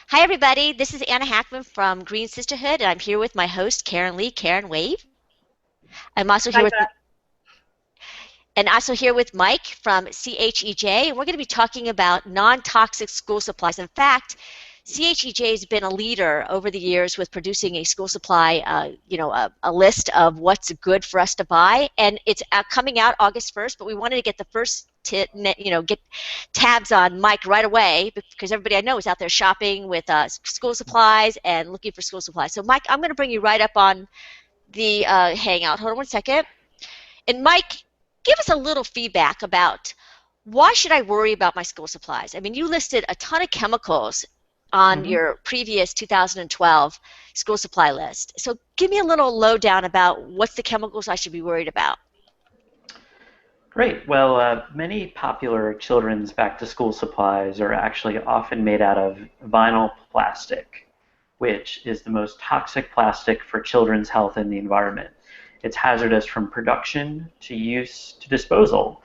Hi, everybody. This is Anna Hackman from Green Sisterhood, and I'm here with my host, Karen Lee. Karen, wave. I'm also here Hi, with Beth. Mike from CHEJ, and we're going to be talking about non-toxic school supplies. In fact, CHEJ has been a leader over the years with producing a school supply, a list of what's good for us to buy, and it's coming out August 1st. But we wanted to get the first get tabs on Mike right away because everybody I know is out there shopping with school supplies and looking for school supplies. So, Mike, I'm going to bring you right up on the Hangout. Hold on one second. And Mike, give us a little feedback about why should I worry about my school supplies? I mean, you listed a ton of chemicals on hmm your previous 2012 school supply list. So give me a little lowdown about what's the chemicals I should be worried about. Great. Well, many popular children's back-to-school supplies are actually often made out of vinyl plastic, which is the most toxic plastic for children's health and the environment. It's hazardous from production to use to disposal.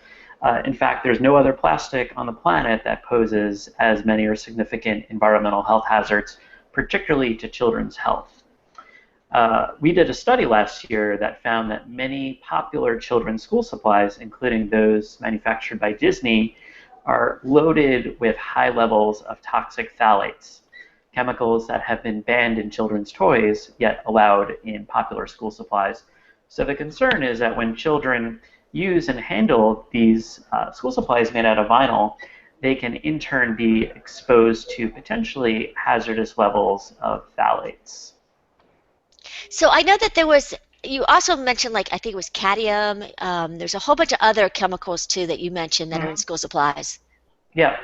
In fact, there's no other plastic on the planet that poses as many or significant environmental health hazards, particularly to children's health. We did a study last year that found that many popular children's school supplies, including those manufactured by Disney, are loaded with high levels of toxic phthalates, chemicals that have been banned in children's toys, yet allowed in popular school supplies. So the concern is that when children use and handle these school supplies made out of vinyl, they can in turn be exposed to potentially hazardous levels of phthalates. So I know that you also mentioned, like, I think it was cadmium. There's a whole bunch of other chemicals too that you mentioned that are in Mhm. school supplies. Yeah,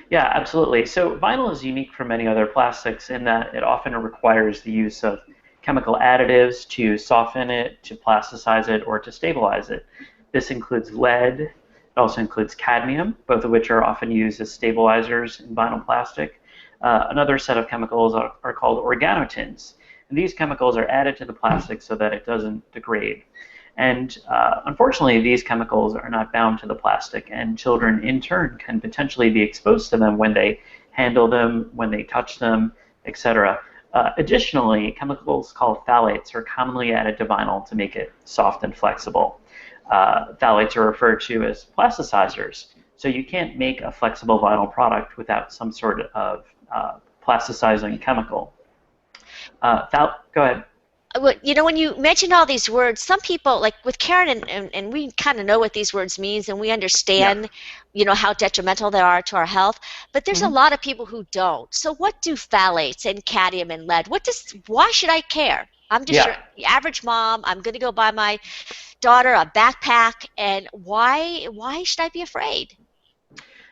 yeah, absolutely. So vinyl is unique from many other plastics in that it often requires the use of chemical additives to soften it, to plasticize it, or to stabilize it. This includes lead, it also includes cadmium, both of which are often used as stabilizers in vinyl plastic. Another set of chemicals are called organotins. And these chemicals are added to the plastic so that it doesn't degrade. And unfortunately, these chemicals are not bound to the plastic, and children in turn can potentially be exposed to them when they handle them, when they touch them, etc. Additionally, chemicals called phthalates are commonly added to vinyl to make it soft and flexible. Phthalates are referred to as plasticizers, so you can't make a flexible vinyl product without some sort of plasticizing chemical. Go ahead. When you mentioned all these words, some people, like with Karen, and we kind of know what these words means, and we Yeah. understand, how detrimental they are to our health. But there's a Mhm. lot of people who don't. So what do phthalates and cadmium and lead? Why should I care? I'm just Yeah. your average mom. I'm going to go buy my daughter a backpack, and why should I be afraid?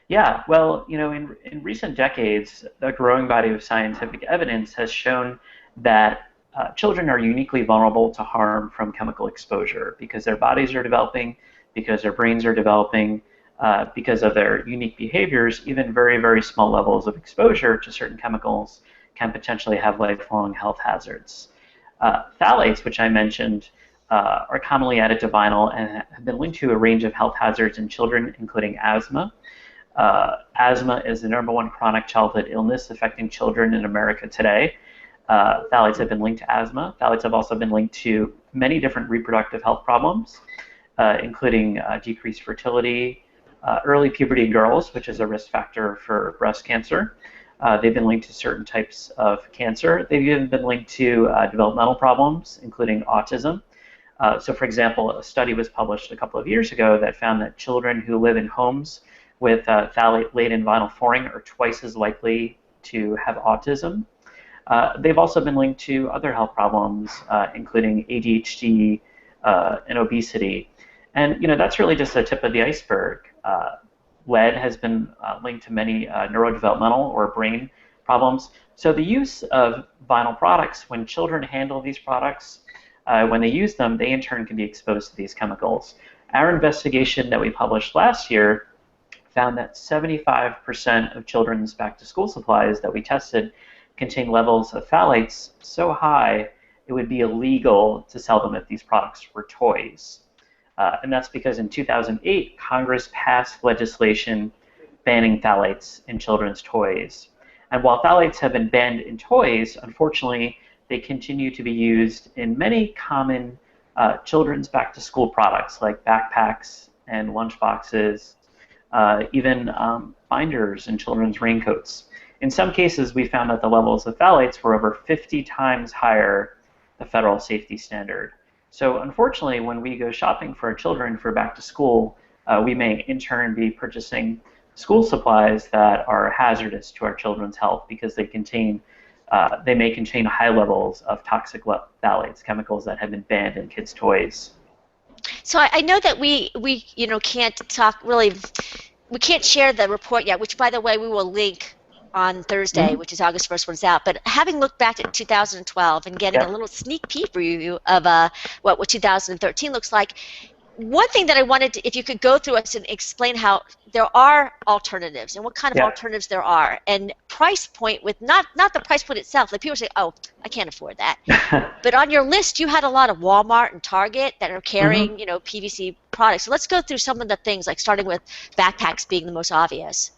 Yeah, well, in recent decades, a growing body of scientific evidence has shown that children are uniquely vulnerable to harm from chemical exposure because their bodies are developing, because their brains are developing, because of their unique behaviors. Even very, very small levels of exposure to certain chemicals can potentially have lifelong health hazards. Phthalates, which I mentioned, are commonly added to vinyl and have been linked to a range of health hazards in children, including asthma. Asthma is the number one chronic childhood illness affecting children in America today. Phthalates have been linked to asthma. Phthalates have also been linked to many different reproductive health problems, including decreased fertility, early puberty in girls, which is a risk factor for breast cancer. They've been linked to certain types of cancer. They've even been linked to developmental problems, including autism. So, for example, a study was published a couple of years ago that found that children who live in homes with phthalate-laden vinyl flooring are twice as likely to have autism. They've also been linked to other health problems, including ADHD and obesity. And that's really just the tip of the iceberg. Lead has been linked to many neurodevelopmental or brain problems. So the use of vinyl products, when children handle these products, when they use them, they in turn can be exposed to these chemicals. Our investigation that we published last year found that 75% of children's back to school supplies that we tested contain levels of phthalates so high it would be illegal to sell them if these products were toys. And that's because in 2008, Congress passed legislation banning phthalates in children's toys. And while phthalates have been banned in toys, unfortunately, they continue to be used in many common children's back-to-school products like backpacks and lunchboxes, even binders and children's raincoats. In some cases, we found that the levels of phthalates were over 50 times higher the federal safety standard. So unfortunately, when we go shopping for our children for back to school, we may in turn be purchasing school supplies that are hazardous to our children's health because they may contain high levels of toxic phthalates, chemicals that have been banned in kids' toys. So I know that we can't talk really, we can't share the report yet, which by the way we will link on Thursday, which is August 1st when it's out. But having looked back at 2012 and getting a little sneak peek preview of what 2013 looks like, one thing that I wanted to, if you could go through us and explain how there are alternatives and what kind of alternatives there are, and price point with not the price point itself. Like people say, oh, I can't afford that. But on your list, you had a lot of Walmart and Target that are carrying, PVC products. So let's go through some of the things, like starting with backpacks being the most obvious.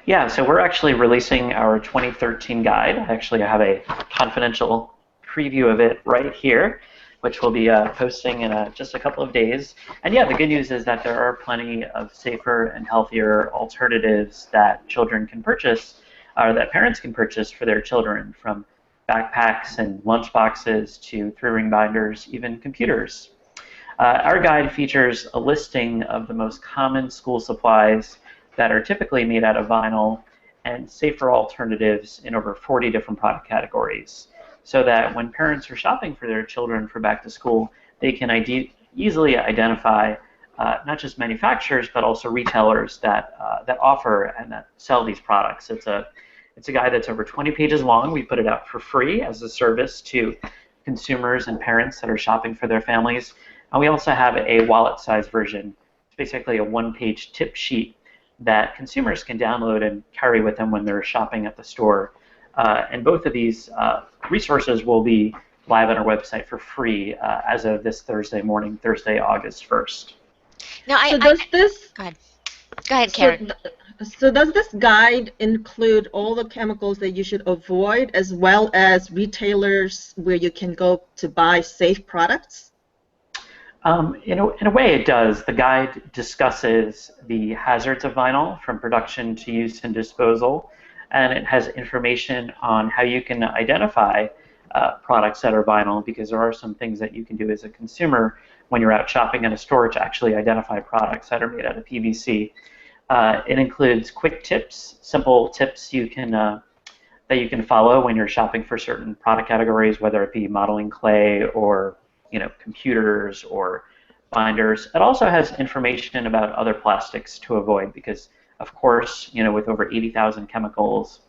Yeah, so we're actually releasing our 2013 guide. Actually, I have a confidential preview of it right here, which we'll be posting in just a couple of days. And yeah, the good news is that there are plenty of safer and healthier alternatives that children can purchase, or that parents can purchase for their children, from backpacks and lunchboxes to 3-ring binders, even computers. Our guide features a listing of the most common school supplies that are typically made out of vinyl and safer alternatives in over 40 different product categories, so that when parents are shopping for their children for back to school, they can easily identify not just manufacturers but also retailers that offer and that sell these products. It's a guide that's over 20 pages long. We put it out for free as a service to consumers and parents that are shopping for their families. And we also have a wallet-sized version. It's basically a one-page tip sheet that consumers can download and carry with them when they're shopping at the store. And both of these resources will be live on our website for free as of this Thursday morning, Thursday, August 1st. Now, Go ahead, Karen. So does this guide include all the chemicals that you should avoid, as well as retailers where you can go to buy safe products? In a way it does. The guide discusses the hazards of vinyl from production to use and disposal, and it has information on how you can identify products that are vinyl, because there are some things that you can do as a consumer when you're out shopping in a store to actually identify products that are made out of PVC. It includes quick tips, simple tips that you can follow when you're shopping for certain product categories, whether it be modeling clay or computers or binders. It also has information about other plastics to avoid, because of course, with over 80,000 chemicals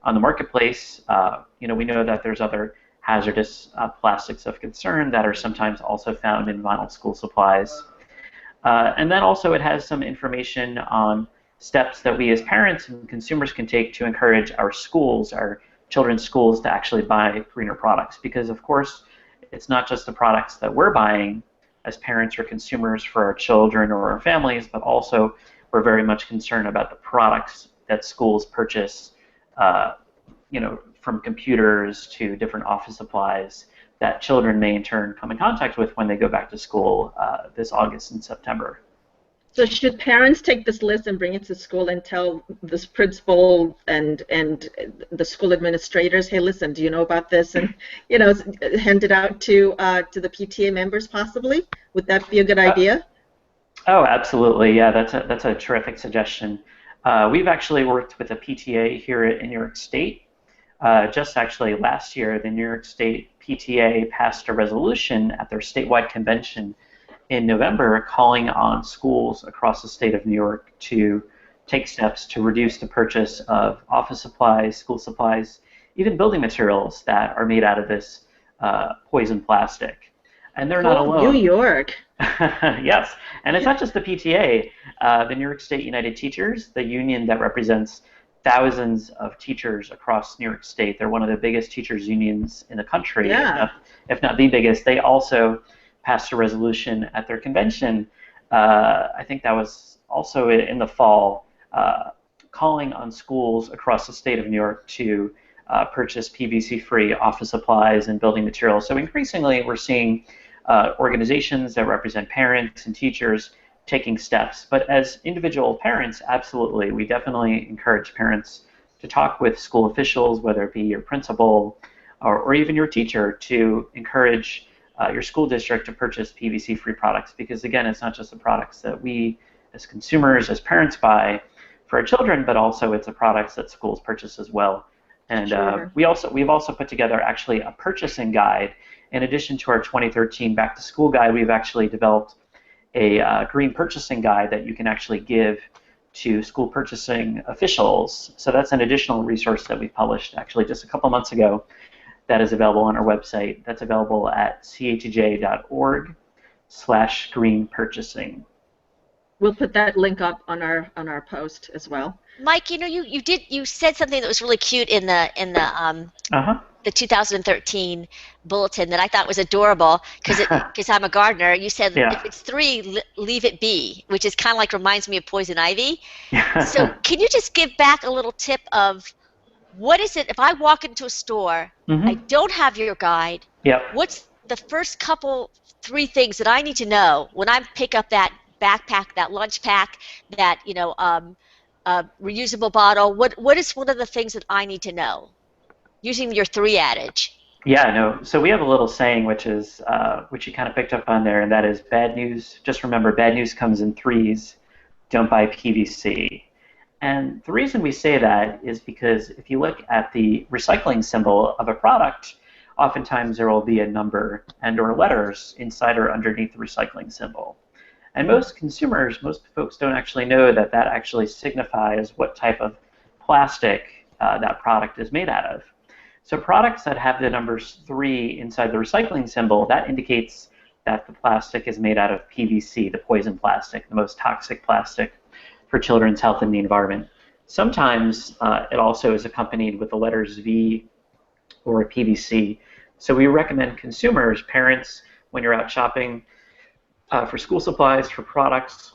on the marketplace, we know that there's other hazardous plastics of concern that are sometimes also found in vinyl school supplies. And then also it has some information on steps that we as parents and consumers can take to encourage our schools, our children's schools, to actually buy greener products, because of course, it's not just the products that we're buying as parents or consumers for our children or our families, but also we're very much concerned about the products that schools purchase, from computers to different office supplies that children may in turn come in contact with when they go back to school this August and September. So should parents take this list and bring it to school and tell this principal and the school administrators, hey, listen, do you know about this? And hand it out to the PTA members possibly? Would that be a good idea? Oh, absolutely. Yeah, that's a terrific suggestion. We've actually worked with a PTA here in New York State. Just actually last year, the New York State PTA passed a resolution at their statewide convention in November calling on schools across the state of New York to take steps to reduce the purchase of office supplies, school supplies, even building materials that are made out of this poison plastic. And they're not alone. New York. Yes, and it's not just the PTA. The New York State United Teachers, the union that represents thousands of teachers across New York State, they're one of the biggest teachers unions in the country, if not the biggest. They also passed a resolution at their convention. I think that was also in the fall, calling on schools across the state of New York to purchase PVC-free office supplies and building materials. So increasingly, we're seeing organizations that represent parents and teachers taking steps. But as individual parents, absolutely, we definitely encourage parents to talk with school officials, whether it be your principal or even your teacher, to encourage your school district to purchase PVC-free products. Because again, it's not just the products that we as consumers, as parents buy for our children, but also it's the products that schools purchase as well. And Sure. we've also put together actually a purchasing guide. In addition to our 2013 Back to School guide, we've actually developed a green purchasing guide that you can actually give to school purchasing officials. So that's an additional resource that we published actually just a couple months ago that is available on our website. That's available at chej.org/green purchasing. We'll put that link up on our post as well. Mike, you said something that was really cute in the the 2013 bulletin that I thought was adorable because I'm a gardener. You said if it's 3, leave it be, which is kind of like reminds me of poison ivy. So can you just give back a little tip of what is it if I walk into a store, I don't have your guide, what's the first 3 things that I need to know when I pick up that backpack, that lunch pack, that reusable bottle? What is one of the things that I need to know using your 3 adage? So we have a little saying which is which you kind of picked up on there, and that is bad news. Just remember, bad news comes in 3s. Don't buy PVC. And the reason we say that is because if you look at the recycling symbol of a product, oftentimes there will be a number and or letters inside or underneath the recycling symbol. And most consumers, most folks don't actually know that that actually signifies what type of plastic that product is made out of. So products that have the numbers 3 inside the recycling symbol, that indicates that the plastic is made out of PVC, the poison plastic, the most toxic plastic for children's health and the environment. Sometimes it also is accompanied with the letters V or PVC. So we recommend consumers, parents, when you're out shopping for school supplies, for products,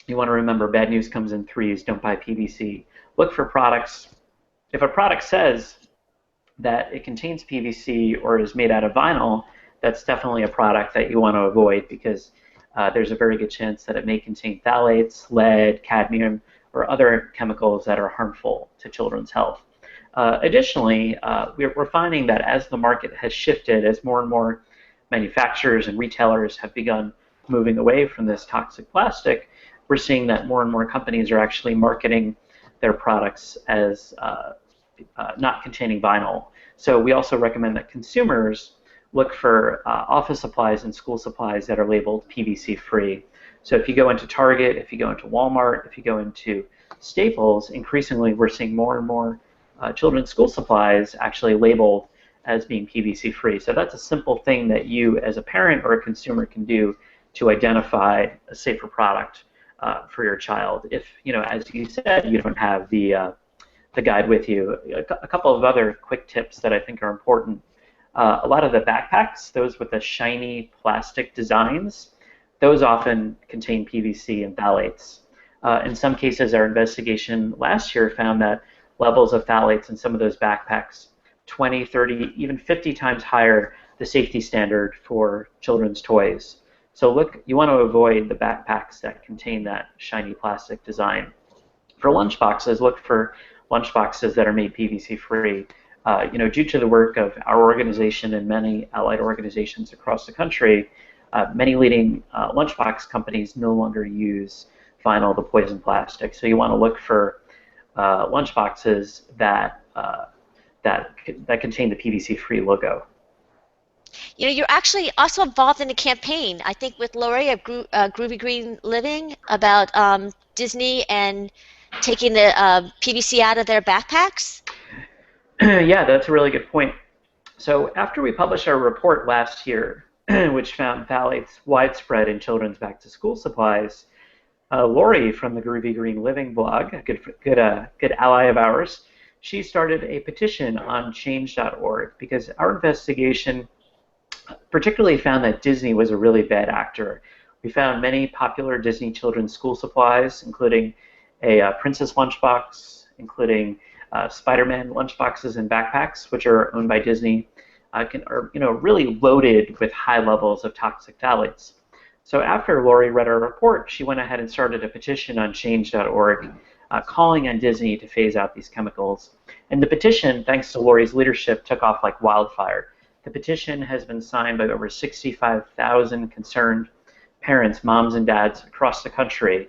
you want to remember bad news comes in 3s, don't buy PVC. Look for products. If a product says that it contains PVC or is made out of vinyl, that's definitely a product that you want to avoid because there's a very good chance that it may contain phthalates, lead, cadmium, or other chemicals that are harmful to children's health. Additionally, we're finding that as the market has shifted, as more and more manufacturers and retailers have begun moving away from this toxic plastic, we're seeing that more and more companies are actually marketing their products as not containing vinyl. So we also recommend that consumers look for office supplies and school supplies that are labeled PVC free. So if you go into Target, if you go into Walmart, if you go into Staples, increasingly we're seeing more and more children's school supplies actually labeled as being PVC free. So that's a simple thing that you as a parent or a consumer can do to identify a safer product for your child. If, as you said, you don't have the guide with you. A couple of other quick tips that I think are important. A lot of the backpacks, those with the shiny plastic designs, those often contain PVC and phthalates. In some cases, our investigation last year found that levels of phthalates in some of those backpacks 20, 30, even 50 times higher the safety standard for children's toys. So look, you want to avoid the backpacks that contain that shiny plastic design. For lunch boxes, look for lunch boxes that are made PVC free. Due to the work of our organization and many allied organizations across the country, many leading lunchbox companies no longer use vinyl, the poison plastic. So you want to look for lunch boxes that contain the PVC-free logo. You're actually also involved in a campaign, I think, with Lori of Groovy Green Living about Disney and taking the PVC out of their backpacks. Yeah, that's a really good point. So after we published our report last year, which found phthalates widespread in children's back-to-school supplies, Lori from the Groovy Green Living blog, a good ally of ours, she started a petition on change.org because our investigation particularly found that Disney was a really bad actor. We found many popular Disney children's school supplies, including a Princess lunchbox, including Spider-Man lunchboxes and backpacks, which are owned by Disney, are really loaded with high levels of toxic phthalates. So after Lori read our report, she went ahead and started a petition on change.org calling on Disney to phase out these chemicals. And the petition, thanks to Lori's leadership, took off like wildfire. The petition has been signed by over 65,000 concerned parents, moms and dads across the country.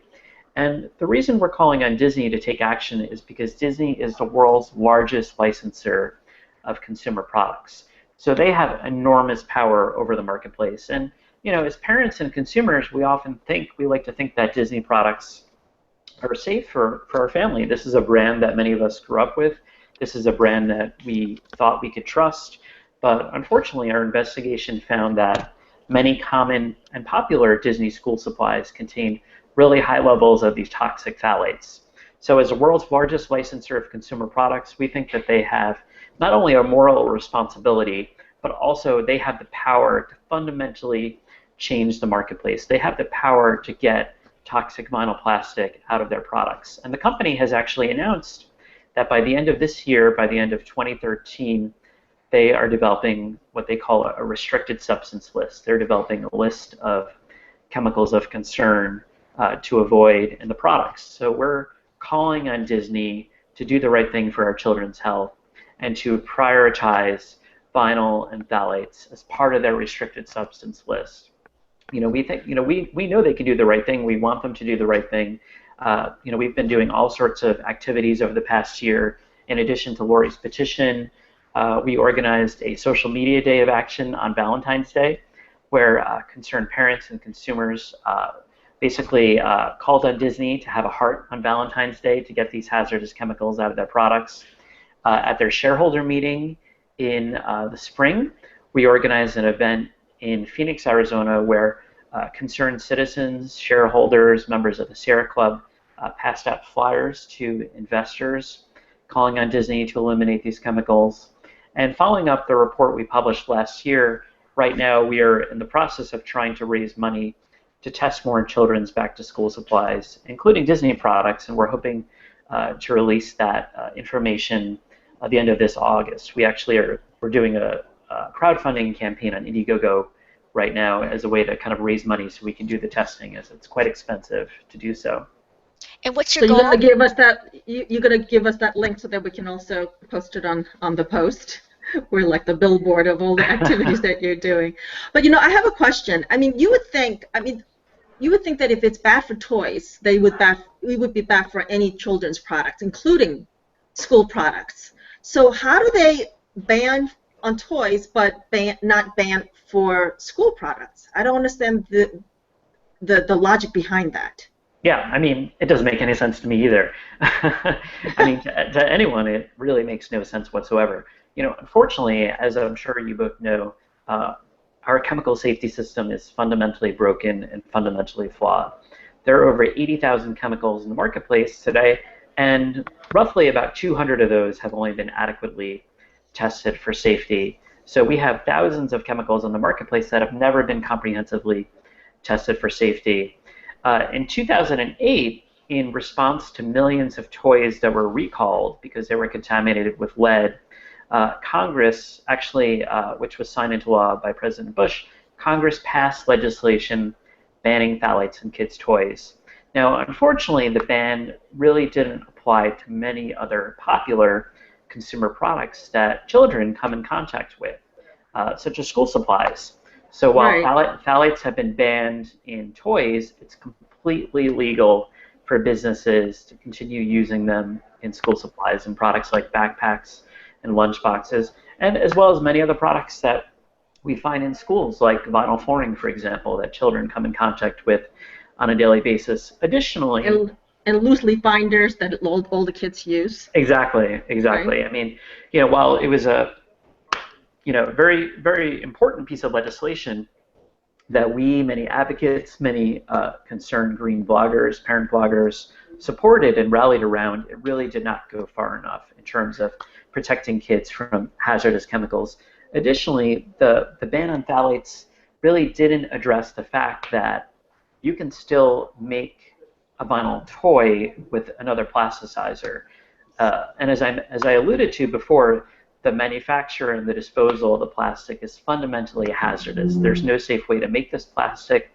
And the reason we're calling on Disney to take action is because Disney is the world's largest licensor of consumer products. So they have enormous power over the marketplace. And as parents and consumers, we like to think that Disney products are safe for our family. This is a brand that many of us grew up with. This is a brand that we thought we could trust. But unfortunately, our investigation found that many common and popular Disney school supplies contain really high levels of these toxic phthalates. So as the world's largest licensor of consumer products, we think that they have not only a moral responsibility, but also they have the power to fundamentally change the marketplace. They have the power to get toxic vinyl plastic out of their products. And the company has actually announced that by the end of this year, by the end of 2013, they are developing what they call a restricted substance list. They're developing a list of chemicals of concern to avoid in the products. So we're calling on Disney to do the right thing for our children's health and to prioritize vinyl and phthalates as part of their restricted substance list. We think, we know they can do the right thing. We want them to do the right thing. We've been doing all sorts of activities over the past year. In addition to Lori's petition, we organized a social media day of action on Valentine's Day, where concerned parents and consumers basically called on Disney to have a heart on Valentine's Day to get these hazardous chemicals out of their products. At their shareholder meeting in the spring, we organized an event in Phoenix, Arizona, where concerned citizens, shareholders, members of the Sierra Club passed out flyers to investors calling on Disney to eliminate these chemicals. And following up the report we published last year, right now we are in the process of trying to raise money to test more children's back-to-school supplies, including Disney products, and we're hoping to release that information at the end of this August. We're doing a crowdfunding campaign on Indiegogo right now as a way to kind of raise money so we can do the testing, as it's quite expensive to do so. And what's your goal? So you're gonna give us that. You're gonna give us that link so that we can also post it on the post. We're like the billboard of all the activities that you're doing. But I have a question. I mean, you would think that if it's bad for toys, we would be bad for any children's products, including school products. So how do they ban on toys but not ban for school products? I don't understand the logic behind that. Yeah, I mean, it doesn't make any sense to me either. I mean, to anyone, it really makes no sense whatsoever. Unfortunately, as I'm sure you both know, our chemical safety system is fundamentally broken and fundamentally flawed. There are over 80,000 chemicals in the marketplace today, and roughly about 200 of those have only been adequately tested for safety. So we have thousands of chemicals in the marketplace that have never been comprehensively tested for safety. In 2008, in response to millions of toys that were recalled because they were contaminated with lead, Congress actually, which was signed into law by President Bush, Congress passed legislation banning phthalates in kids' toys. Now, unfortunately, the ban really didn't apply to many other popular consumer products that children come in contact with, such as school supplies. So while phthalates have been banned in toys, it's completely legal for businesses to continue using them in school supplies and products like backpacks and lunch boxes, and as well as many other products that we find in schools, like vinyl flooring, for example, that children come in contact with on a daily basis. Additionally, and loose leaf binders that all the kids use. Exactly. Right? I mean, while it was a very, very important piece of legislation that many advocates, many concerned green bloggers, parent bloggers supported and rallied around, it really did not go far enough in terms of protecting kids from hazardous chemicals. Additionally, the ban on phthalates really didn't address the fact that you can still make a vinyl toy with another plasticizer. And as I alluded to before, the manufacture and the disposal of the plastic is fundamentally hazardous. There's no safe way to make this plastic,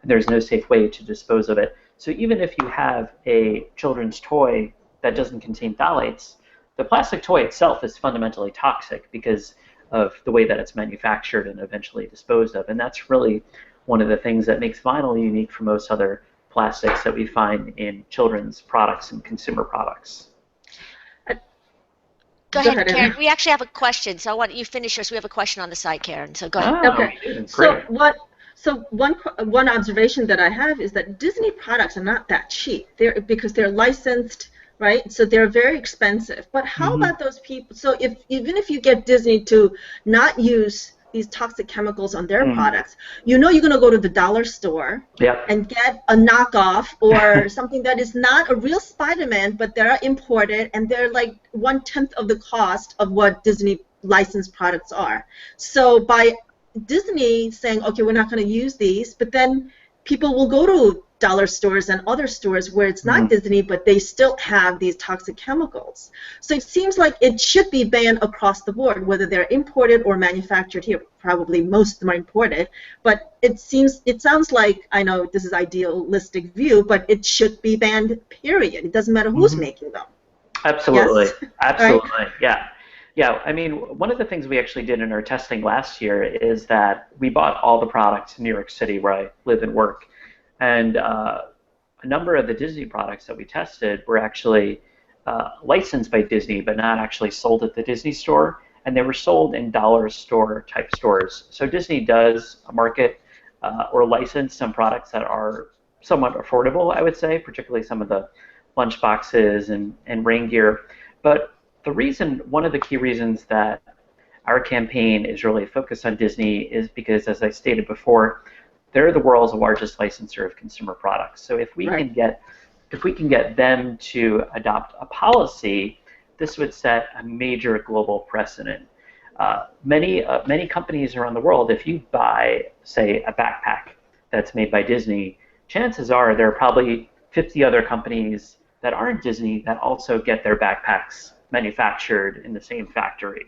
and there's no safe way to dispose of it. So even if you have a children's toy that doesn't contain phthalates, the plastic toy itself is fundamentally toxic because of the way that it's manufactured and eventually disposed of. And that's really one of the things that makes vinyl unique from most other plastics that we find in children's products and consumer products. Go ahead, Karen. We actually have a question, so I want you to finish yours. We have a question on the side, Karen. So go ahead. Okay. So one observation that I have is that Disney products are not that cheap. Because they're licensed, right? So they're very expensive. But how about those people? So even if you get Disney to not use these toxic chemicals on their products, you know you're going to go to the dollar store and get a knockoff or something that is not a real Spider-Man, but they're imported and they're like 1/10 of the cost of what Disney licensed products are. So by Disney saying, okay, we're not going to use these, but then people will go to dollar stores and other stores where it's not Disney, but they still have these toxic chemicals. So it seems like it should be banned across the board, whether they're imported or manufactured here. Probably most of them are imported, but it sounds like, I know this is idealistic view, but it should be banned, period. It doesn't matter who's making them. Absolutely. Yes. Absolutely. Right. Yeah. Yeah, I mean, one of the things we actually did in our testing last year is that we bought all the products in New York City where I live and work. And a number of the Disney products that we tested were actually licensed by Disney, but not actually sold at the Disney store. And they were sold in dollar store type stores. So Disney does market or license some products that are somewhat affordable, I would say, particularly some of the lunch boxes and rain gear. But one of the key reasons that our campaign is really focused on Disney is because, as I stated before, they're the world's largest licensor of consumer products. So if we can get them to adopt a policy, this would set a major global precedent. Many companies around the world, if you buy, say, a backpack that's made by Disney, chances are there are probably 50 other companies that aren't Disney that also get their backpacks manufactured in the same factory.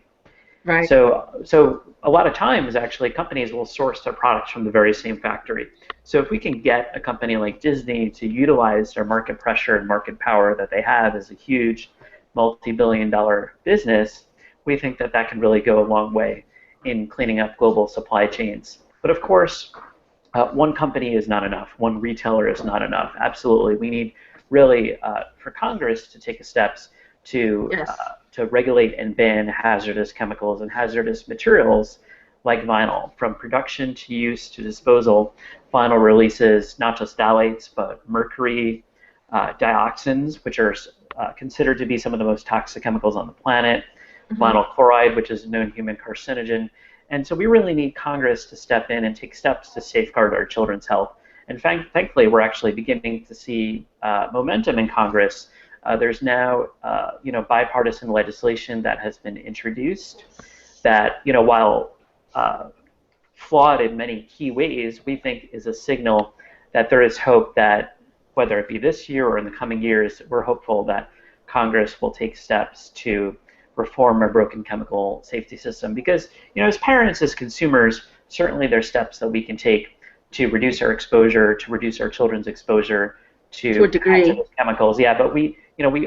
Right. So a lot of times, actually, companies will source their products from the very same factory. So if we can get a company like Disney to utilize their market pressure and market power that they have as a huge multi-billion-dollar business, we think that that can really go a long way in cleaning up global supply chains. But of course, one company is not enough. One retailer is not enough. Absolutely, we need really for Congress to take steps to regulate and ban hazardous chemicals and hazardous materials like vinyl. From production to use to disposal, vinyl releases not just phthalates, but mercury, dioxins, which are considered to be some of the most toxic chemicals on the planet, vinyl chloride, which is a known human carcinogen. And so we really need Congress to step in and take steps to safeguard our children's health. And thankfully, we're actually beginning to see momentum in Congress. There's now, bipartisan legislation that has been introduced that, while flawed in many key ways, we think is a signal that there is hope that, whether it be this year or in the coming years, we're hopeful that Congress will take steps to reform our broken chemical safety system. Because, as parents, as consumers, certainly there's steps that we can take to reduce our exposure, to reduce our children's exposure to hazardous chemicals. Yeah, but we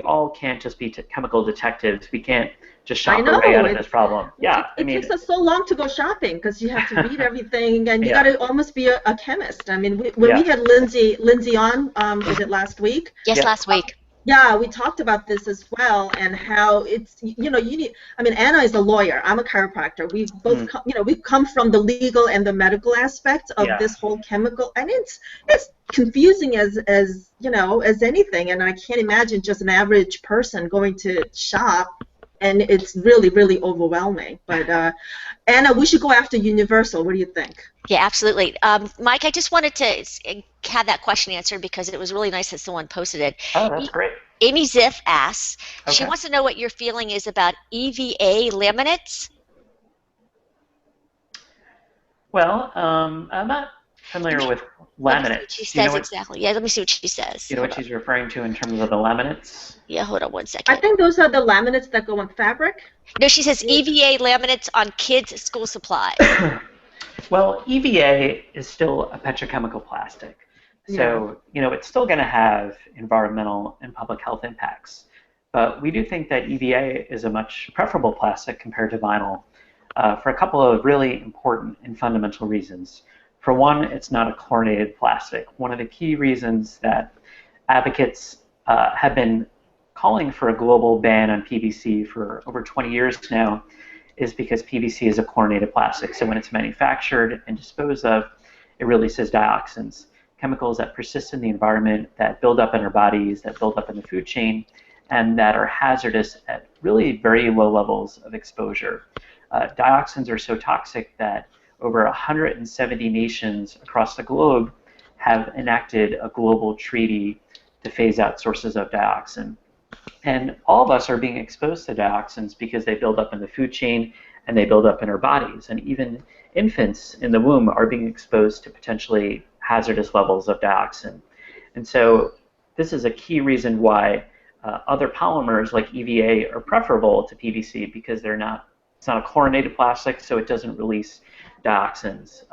all can't just be chemical detectives. We can't just shop our way out of this problem. Yeah, it takes us so long to go shopping because you have to read everything, and you got to almost be a chemist. I mean, when we had Lindsay on, was it last week? Yes, last week. Yeah, we talked about this as well, and how it's, you need, I mean, Anna is a lawyer, I'm a chiropractor. We've both, we've come from the legal and the medical aspect of this whole chemical, and it's confusing as anything, and I can't imagine just an average person going to shop, and it's really, really overwhelming. But Anna, we should go after Universal. What do you think? Yeah, absolutely. Mike, I just wanted to have that question answered because it was really nice that someone posted it. Oh, that's great. Amy Ziff asks, she wants to know what your feeling is about EVA laminates. Well, I'm not familiar with Let me see what she laminates. Do you know says what exactly. Yeah, let me see what she says. you know what she's referring to in terms of the laminates? Yeah, hold on one I second. think those are the laminates that go on fabric. No, she says EVA laminates on kids' school supplies. Well, EVA is still a petrochemical plastic. So, it's still going to have environmental and public health impacts. But we do think that EVA is a much preferable plastic compared to vinyl for a couple of really important and fundamental reasons. For one, it's not a chlorinated plastic. One of the key reasons that advocates have been calling for a global ban on PVC for over 20 years now is because PVC is a chlorinated plastic. So when it's manufactured and disposed of, it releases dioxins, chemicals that persist in the environment, that build up in our bodies, that build up in the food chain, and that are hazardous at really very low levels of exposure. Dioxins are so toxic that over 170 nations across the globe have enacted a global treaty to phase out sources of dioxin. And all of us are being exposed to dioxins because they build up in the food chain and they build up in our bodies. And even infants in the womb are being exposed to potentially hazardous levels of dioxin. And so this is a key reason why other polymers like EVA are preferable to PVC because it's not a chlorinated plastic, so it doesn't release dioxins,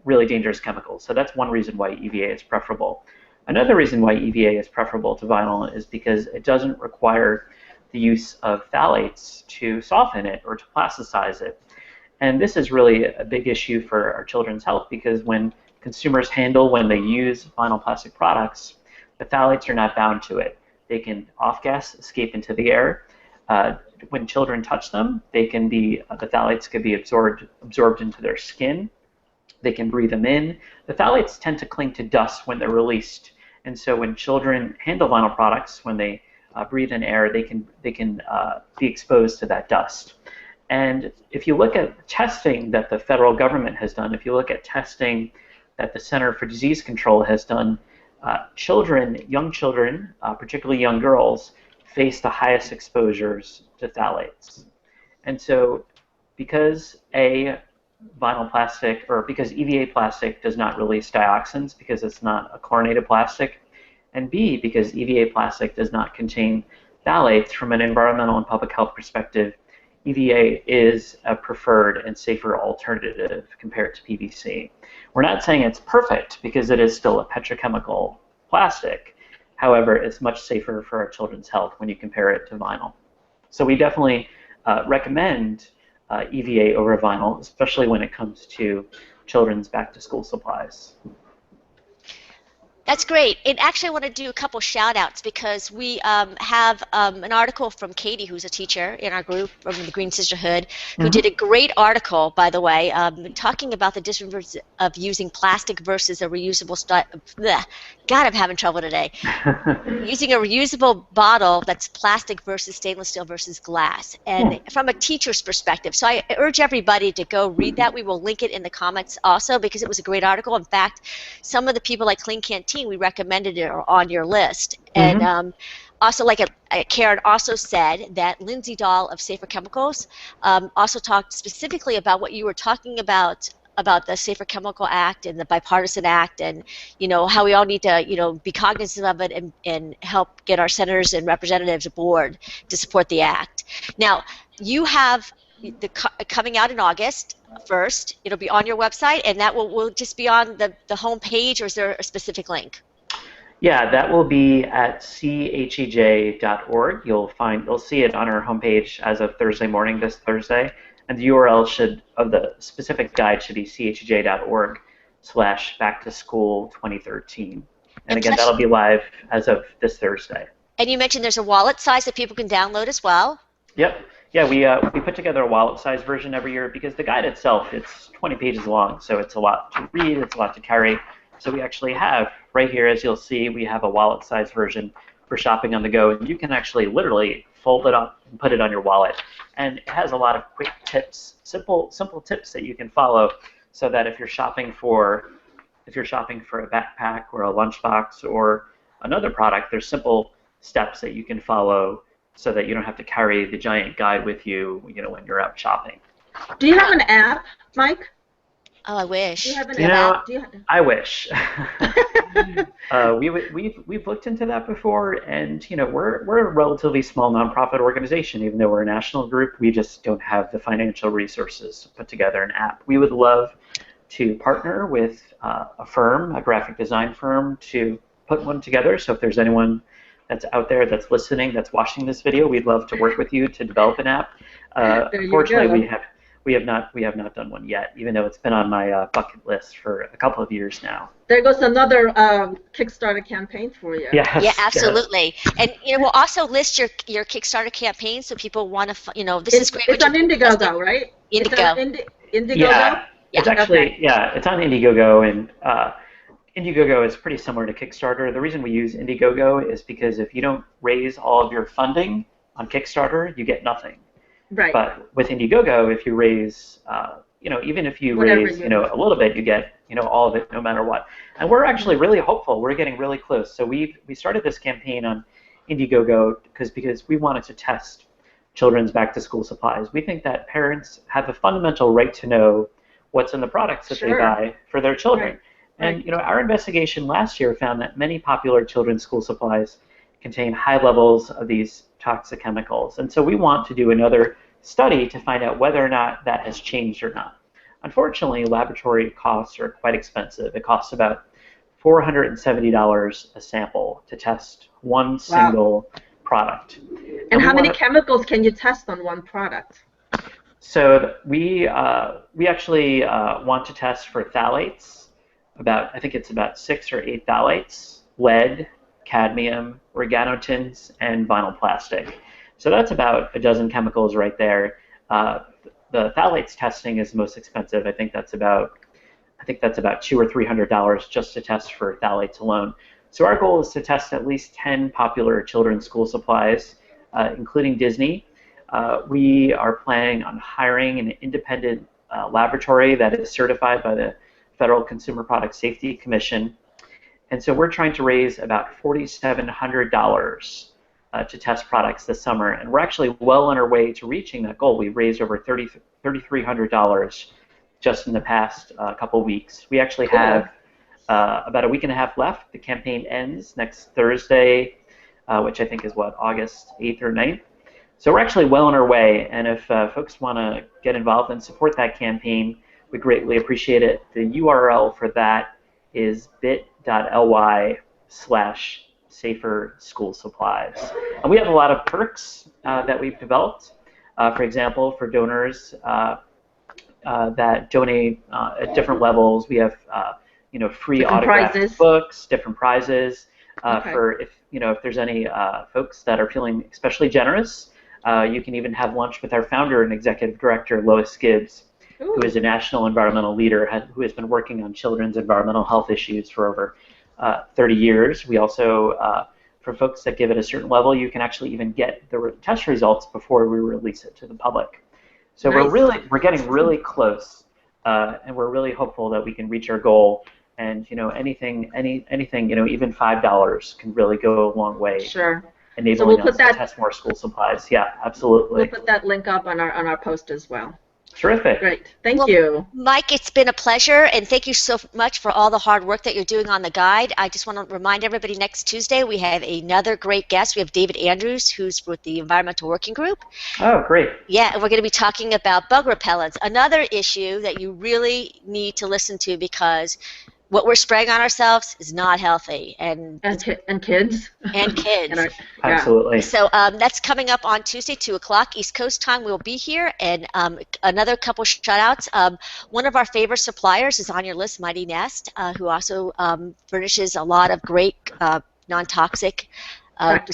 really dangerous chemicals. So that's one reason why EVA is preferable. Another reason why EVA is preferable to vinyl is because it doesn't require the use of phthalates to soften it or to plasticize it. And this is really a big issue for our children's health because when consumers when they use vinyl plastic products, the phthalates are not bound to it. They can off-gas, escape into the air. When children touch them, the phthalates can be absorbed into their skin. They can breathe them in. The phthalates tend to cling to dust when they're released. And so when children handle vinyl products, when they breathe in air, they can be exposed to that dust. And if you look at testing that the federal government has done, if you look at testing that the Center for Disease Control has done, young children, particularly young girls, face the highest exposures to phthalates. And so because because EVA plastic does not release dioxins because it's not a chlorinated plastic, and B, because EVA plastic does not contain phthalates, from an environmental and public health perspective, EVA is a preferred and safer alternative compared to PVC. We're not saying it's perfect because it is still a petrochemical plastic. However, it's much safer for our children's health when you compare it to vinyl. So we definitely recommend EVA over vinyl, especially when it comes to children's back-to-school supplies. That's great. And actually, I want to do a couple shout-outs because we have an article from Katie, who's a teacher in our group from the Green Sisterhood, who did a great article, by the way, talking about the difference of using plastic versus a reusable God, I'm having trouble today. Using a reusable bottle that's plastic versus stainless steel versus glass, and from a teacher's perspective. So I urge everybody to go read that. We will link it in the comments also because it was a great article. In fact, some of the people like Clean Canteen, we recommended it are on your list. And also, like Karen also said that Lindsay Dahl of Safer Chemicals also talked specifically about what you were talking about the Safer Chemical Act and the Bipartisan Act, and how we all need to be cognizant of it and help get our senators and representatives aboard to support the act. Now, you have coming out in August 1st. It'll be on your website, and that will just be on the home page, or is there a specific link? Yeah, that will be at CHEJ.org. You'll see it on our homepage as of Thursday morning, this Thursday. And the URL of the specific guide should be chej.org/backtoschool2013. And again, that'll be live as of this Thursday. And you mentioned there's a wallet size that people can download as well. Yep. Yeah, we put together a wallet size version every year because the guide itself, it's 20 pages long, so it's a lot to read, it's a lot to carry. So we actually have, right here, as you'll see, we have a wallet size version for shopping on the go. And you can actually literally fold it up and put it on your wallet. And it has a lot of quick tips, simple tips that you can follow, so that if you're shopping for a backpack or a lunchbox or another product, there's simple steps that you can follow so that you don't have to carry the giant guide with you, when you're out shopping. Do you have an app, Mike? Oh, I Do you wish. have an You app? know, Do you I wish. We've looked into that before, and we're a relatively small nonprofit organization. Even though we're a national group, we just don't have the financial resources to put together an app. We would love to partner with a firm, a graphic design firm, to put one together. So if there's anyone that's out there that's listening, that's watching this video, we'd love to work with you to develop an app. there you Unfortunately, go. we have not done one yet, even though it's been on my bucket list for a couple of years now. There goes another Kickstarter campaign for you. Yeah, Yes, yes. absolutely. And we'll also list your Kickstarter campaign so people want to, this is great what It's you're on doing, Leslie. Indiegogo, right? It's on Indigo. Indiegogo? Yeah, Yeah. Okay. it's on Indiegogo, and Indiegogo is pretty similar to Kickstarter. The reason we use Indiegogo is because if you don't raise all of your funding on Kickstarter, you get nothing. Right. But with Indiegogo, if you raise, even if you Whatever raise, you a little bit, you get, all of it, no matter what. And we're actually really hopeful. We're getting really close. So we started this campaign on Indiegogo because we wanted to test children's back-to-school supplies. We think that parents have a fundamental right to know what's in the products that they Sure. buy for their children. Right. And our investigation last year found that many popular children's school supplies contain high levels of these toxic chemicals. And so we want to do another study to find out whether or not that has changed or not. Unfortunately, laboratory costs are quite expensive. It costs about $470 a sample to test one single product. And how many wanna- chemicals can you test on one product? So we actually want to test for phthalates. I think it's about 6 or 8 phthalates, lead, cadmium, organotins, and vinyl plastic. So that's about a dozen chemicals right there. The phthalates testing is the most expensive. I think that's about $200 or $300 just to test for phthalates alone. So our goal is to test at least 10 popular children's school supplies, including Disney. We are planning on hiring an independent laboratory that is certified by the Federal Consumer Product Safety Commission. And so we're trying to raise about $4,700 to test products this summer. And we're actually well on our way to reaching that goal. We've raised over $3,300 just in the past couple weeks. We actually have about a week and a half left. The campaign ends next Thursday, which I think is August 8th or 9th. So we're actually well on our way. And if folks want to get involved and support that campaign, we greatly appreciate it. The URL for that is bit.ly/safer school supplies. And we have a lot of perks that we've developed. For example, for donors that donate at different levels, we have free Different autographed prizes. books, different prizes. Okay. For if there's any folks that are feeling especially generous, you can even have lunch with our founder and executive director, Lois Gibbs, Ooh. who is a national environmental leader who has been working on children's environmental health issues for over 30 years. We also, for folks that give at a certain level, you can actually even get the test results before we release it to the public. So Nice. we're getting really close, and we're really hopeful that we can reach our goal. And anything, even $5 can really go a long way. Sure. Enabling we'll us to test more school supplies. Yeah, absolutely. We'll put that link up on our post as well. Terrific. Great. Thank you. Mike, it's been a pleasure, and thank you so much for all the hard work that you're doing on the guide. I just want to remind everybody, next Tuesday we have another great guest. We have David Andrews, who's with the Environmental Working Group. Oh, great. Yeah, and we're going to be talking about bug repellents, another issue that you really need to listen to because what we're spraying on ourselves is not healthy. And kids. And kids. Absolutely. So that's coming up on Tuesday, 2 o'clock East Coast time. We'll be here. And another couple shout-outs. One of our favorite suppliers is on your list, Mighty Nest, who also furnishes a lot of great non-toxic back to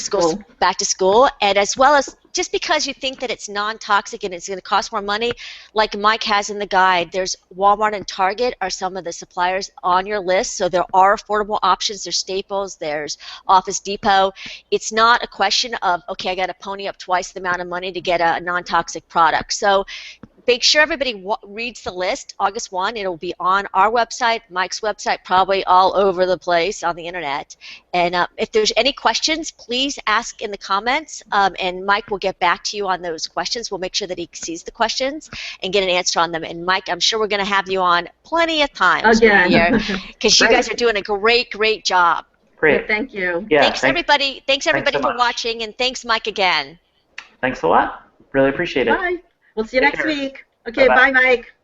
school, and as well as just because you think that it's non-toxic and it's going to cost more money, like Mike has in the guide, there's Walmart and Target are some of the suppliers on your list, so there are affordable options. There's Staples, there's Office Depot. It's not a question of, okay, I got to pony up twice the amount of money to get a non-toxic product. So make sure everybody reads the list. August 1, it'll be on our website, Mike's website, probably all over the place on the internet. And if there's any questions, please ask in the comments, and Mike will get back to you on those questions. We'll make sure that he sees the questions and get an answer on them. And Mike, I'm sure we're going to have you on plenty of times again, because you guys are doing a great job. Great. Yeah, thank you. Yeah, thanks everybody so for much. watching, and thanks Mike again. Thanks a lot. Really appreciate it. Bye. We'll see you Take next care. week. Okay, Bye-bye. bye, Mike.